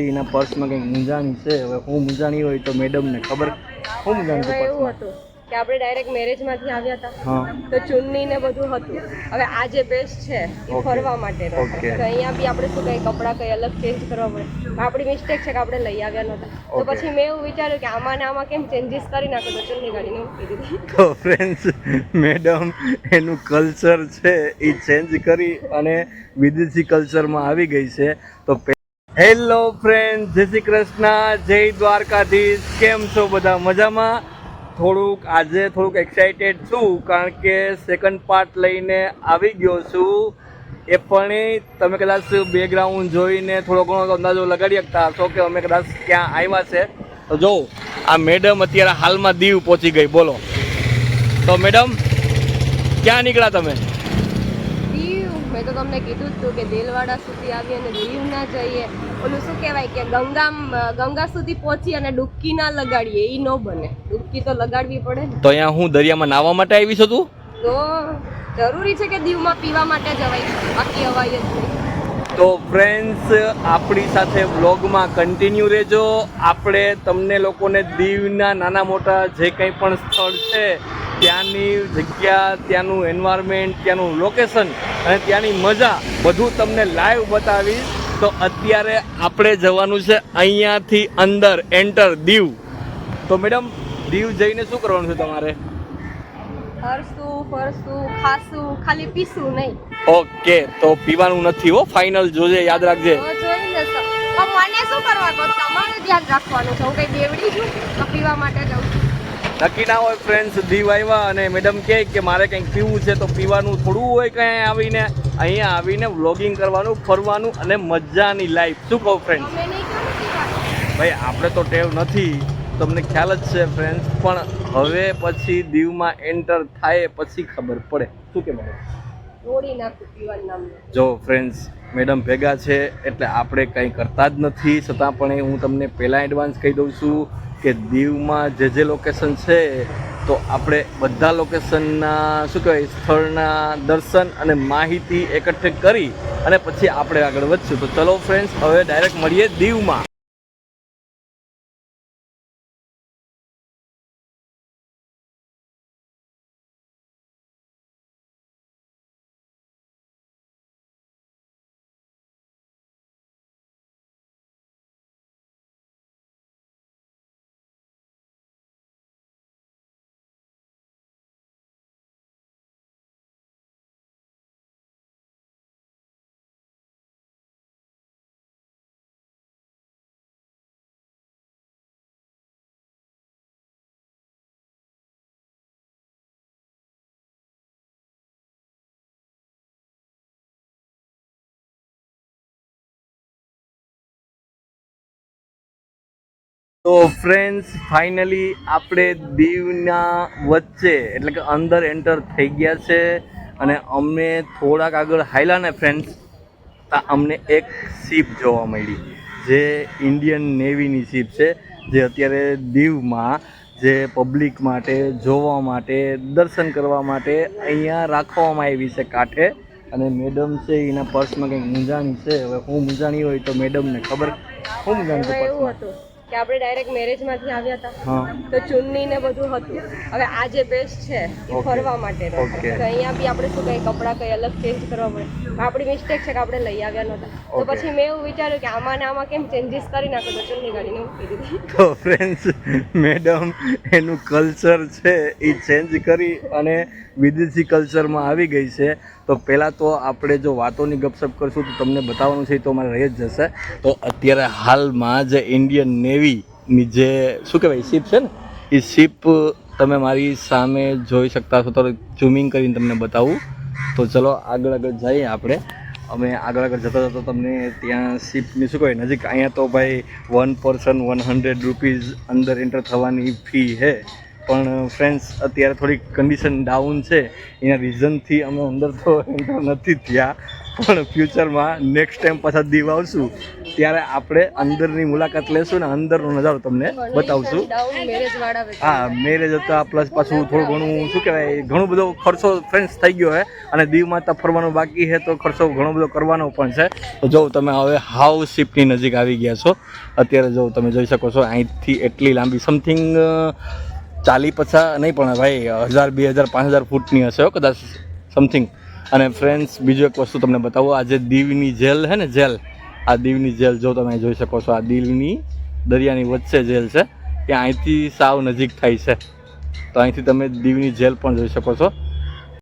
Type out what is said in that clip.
એના પર્સમાં કંઈક મૂંઝાણી છે. હવે હું મૂંઝાણી હોય તો મેડમને ખબર. હું મૂંઝાણી એવું હતું કે આપણે ડાયરેક્ટ મેરેજમાંથી આવ્યા હતા, હા, તો ચુન્ની ને બધું હતું. હવે આ જે બેસ્ટ છે એ ફરવા માટે તો અહીંયા બી આપણે શું કંઈ કપડાં કંઈ અલગ ચેન્જ કરવા પડે. આપણી મિસ્ટેક છે કે આપણે લઈ આવ્યા નહોતા. તો પછી મેં એવું વિચાર્યું કે આમાં ને આમાં કેમ ચેન્જીસ કરી નાખો, તો ચુન્ની કાઢીને મૂકી દીધી. તો ફ્રેન્ડ્સ, મેડમ એનું કલ્ચર છે એ ચેન્જ કરી અને વિદેશી કલ્ચરમાં આવી ગઈ છે. તો હેલો ફ્રેન્ડ, જય શ્રી કૃષ્ણ, જય દ્વારકાધીશ. કેમ છો બધા? મજામાં? આજે થોડુંક એક્સાઇટેડ છું કારણ કે સેકન્ડ પાર્ટ લઈને આવી ગયો છું. એ પણ તમે કદાચ બેકગ્રાઉન્ડ જોઈને થોડો ઘણો અંદાજો લગાડી શકતા હશો કે અમે કદાચ ક્યાં આવ્યા છે. તો જો આ મેડમ અત્યારે હાલમાં દીવ પહોંચી ગઈ. બોલો તો મેડમ, ક્યાં નીકળ્યા તમે? મેં તો તમને કીધું જ હતું કે દેલવાડા સુધી આવી અને દીવ ના જઈએ. ઓલું શું કહેવાય કે ગંગા સુધી પહોંચી અને ડૂબકી ના લગાડીએ, એ ન બને. ડૂબકી તો લગાડવી પડે ને. તો અહીંયા હું દરિયામાં નાહવા માટે આવી છું તું? તો જરૂરી છે કે દીવમાં પીવા માટે જવાય, બાકી અવાય જ નહીં. તો ફ્રેન્ડ્સ, આપણી સાથે બ્લોગમાં કન્ટિન્યુ રહેજો. આપણે તમને લોકોને દીવના નાના મોટા જે કંઈ પણ સ્થળ છે ત્યાંની જગ્યા, ત્યાંનું એન્વાયરમેન્ટ, ત્યાંનું લોકેશન અને ત્યાંની મજા બધું તમને લાઈવ બતાવીશ. તો અત્યારે આપણે જવાનું છે અહીંયાથી અંદર એન્ટર દીવ. તો મેડમ, દીવ જઈને શું કરવાનું છે તમારે? ફરશું, ખાશું, ખાલી પીશું નહીં. ઓકે, તો પીવાનું નથી હો, ફાઇનલ. જોજે, યાદ રાખજે. મને શું કરવા કહો? તમારું ધ્યાન રાખવાનું છે. હું કઈ દેવડી છું તો પીવા માટે જાઉં છું? નક્કી ના હોય ફ્રેન્ડ્સ. દીવ આવ્યા અને મેડમ કહે કે મારે કંઈક પીવું છે, તો પીવાનું થોડું હોય કંઈ આવીને અહીંયા આવીને વ્લોગિંગ કરવાનું, ફરવાનું અને મજાની લાઈફ. શું કહું ફ્રેન્ડ્સ? ભાઈ, આપણે તો ટેવ નથી, તમને ખ્યાલ જ છે ફ્રેન્ડ્સ. પણ હવે પછી દીવમાં એન્ટર થાય પછી ખબર પડે. શું કે મેડમ? જો ફ્રેન્ડ્સ, મેડમ ભેગા છે એટલે આપણે કંઈ કરતા જ નથી. છતાં પણ હું તમને પહેલાં એડવાન્સ કહી દઉં છું કે દીવમાં જે લોકેશન છે તો આપણે બધા લોકેશનના શું કહેવાય સ્થળના દર્શન અને માહિતી એકઠી કરી અને પછી આપણે આગળ વધશું. તો ચલો ફ્રેન્ડ્સ, હવે ડાયરેક્ટ મળીએ દીવમાં. તો ફ્રેન્ડ્સ, ફાઇનલી આપણે દીવના વચ્ચે એટલે કે અંદર એન્ટર થઈ ગયા છે અને અમને થોડાક આગળ હાલ્યા ને ફ્રેન્ડ્સ, તો અમને એક શિપ જોવા મળી જે ઇન્ડિયન નેવીની શિપ છે, જે અત્યારે દીવમાં જે પબ્લિક માટે જોવા માટે, દર્શન કરવા માટે અહીંયા રાખવામાં આવી છે કાંઠે. અને મેડમ છે એના પર્સમાં કંઈક મૂંઝાણી છે. હવે હું મૂંઝાણી હોય તો મેડમને ખબર. હું મૂંઝાણી એવું હતું કે આપણે ડાયરેક્ટ મેરેજમાંથી આવ્યા હતા, હા, તો ચુન્ની ને બધું હતું. હવે આ જે બેસ્ટ છે એ ફરવા માટે તો અહીંયા બી આપણે શું કંઈ કપડાં કંઈ અલગ ચેન્જ કરવા પડે. આપણી મિસ્ટેક છે કે આપણે લઈ આવ્યા નહોતા. તો પછી મેં એવું વિચાર્યું કે આમાં ને આમાં કેમ ચેન્જીસ કરી નાખો, તો ચુન્ની કાઢીને મૂકી દીધી. તો ફ્રેન્ડ્સ, મેડમ એનું કલ્ચર છે એ ચેન્જ કરી અને વિદેશી કલ્ચરમાં આવી ગઈ છે. તો પહેલાં તો આપણે જો વાતોની ગપશપ કરશું તો તમને બતાવવાનું છે તો અમારે રહી જ જશે. તો અત્યારે હાલમાં જે ઇન્ડિયન નેવીની જે શું કહેવાય શિપ છે ને, એ શિપ તમે મારી સામે જોઈ શકતા છો. તો ઝૂમિંગ કરીને તમને બતાવું. તો ચલો આગળ જઈએ આપણે. અમે આગળ જતા તમને ત્યાં શિપની શું કહેવાય નજીક. અહીંયા તો ભાઈ 1 person 100 રૂપીઝ અંદર એન્ટર થવાની ફી છે. પણ ફ્રેન્ડ્સ, અત્યારે થોડીક કન્ડિશન ડાઉન છે, એના રીઝનથી અમે અંદર તો એન્ટર નથી થયા. પણ ફ્યુચરમાં નેક્સ્ટ ટાઈમ પાછા દીવ આવશું ત્યારે આપણે અંદરની મુલાકાત લેશું ને અંદરનો નજારો તમને બતાવશું. હા, મેરેજ હતા પ્લસ પાછું થોડું ઘણું શું કહેવાય ઘણું બધો ખર્ચો ફ્રેન્ડ્સ થઈ ગયો છે અને દીવમાં તો ફરવાનું બાકી છે તો ખર્ચો ઘણો બધો કરવાનો પણ છે. તો જો તમે હવે હાઉસ શિપની નજીક આવી ગયા છો. અત્યારે જો તમે જોઈ શકો છો અહીંથી એટલી લાંબી સમથિંગ 40-50 નહીં પણ ભાઈ 1000, 2000, 5000 ફૂટની હશે કદાચ સમથિંગ. અને ફ્રેન્ડ્સ બીજું એક વસ્તુ તમને બતાવો, આ જે દીવની જેલ છે ને જેલ, આ દીવની જેલ જો તમે જોઈ શકો છો, આ દીવની દરિયાની વચ્ચે જેલ છે, ત્યાં અહીંથી સાવ નજીક થાય છે. તો અહીંથી તમે દીવની જેલ પણ જોઈ શકો છો.